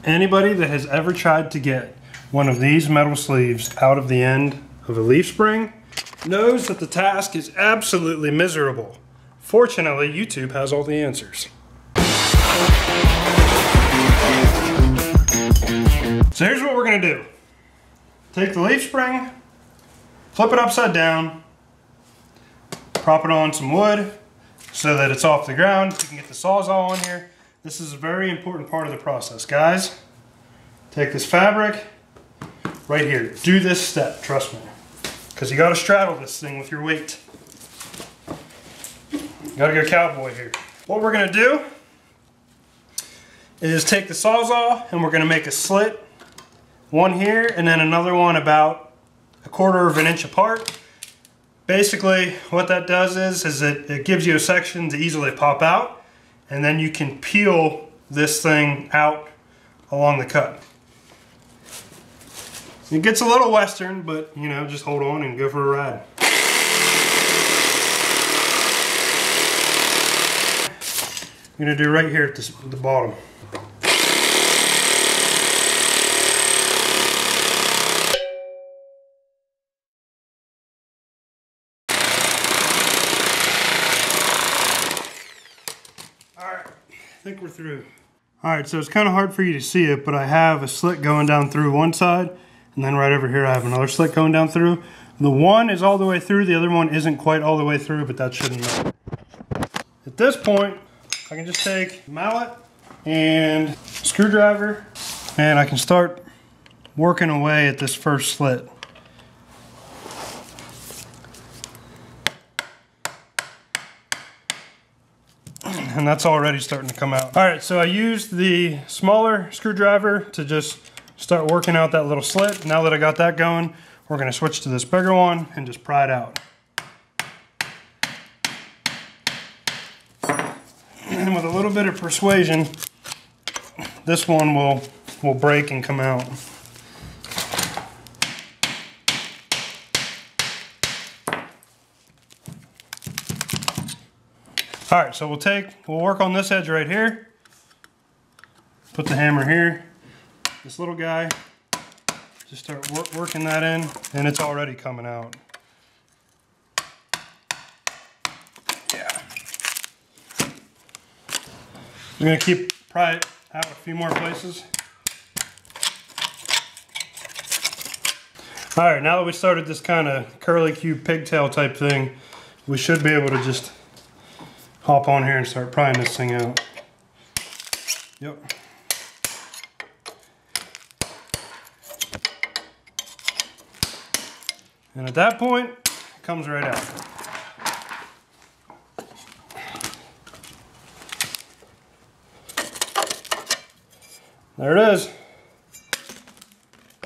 Anybody that has ever tried to get one of these metal sleeves out of the end of a leaf spring knows that the task is absolutely miserable. Fortunately, YouTube has all the answers. So here's what we're gonna do. Take the leaf spring, flip it upside down, prop it on some wood so that it's off the ground. You can get the Sawzall on here. This is a very important part of the process. Guys, take this fabric right here. Do this step, trust me. Because you gotta straddle this thing with your weight. You gotta go cowboy here. What we're gonna do is take the Sawzall and we're gonna make a slit. One here and then another one about 1/4 of an inch apart. Basically what that does is it gives you a section to easily pop out, and then you can peel this thing out along the cut. It gets a little western, but you know, just hold on and go for a ride. I'm gonna do right here at the bottom. Alright, I think we're through. Alright, so it's kind of hard for you to see it, but I have a slit going down through one side, and then right over here I have another slit going down through. The one is all the way through, the other one isn't quite all the way through, but that shouldn't matter. At this point, I can just take a mallet and a screwdriver, and I can start working away at this first slit. And that's already starting to come out. All right, so I used the smaller screwdriver to just start working out that little slit. Now that I got that going, we're gonna switch to this bigger one and just pry it out. And with a little bit of persuasion, this one will break and come out. All right, so we'll work on this edge right here. Put the hammer here. This little guy, just start working that in, and it's already coming out. Yeah. I'm gonna pry it out a few more places. All right, now that we started this kind of curly cube pigtail type thing, we should be able to just hop on here and start prying this thing out. Yep. And at that point, it comes right out. There it is.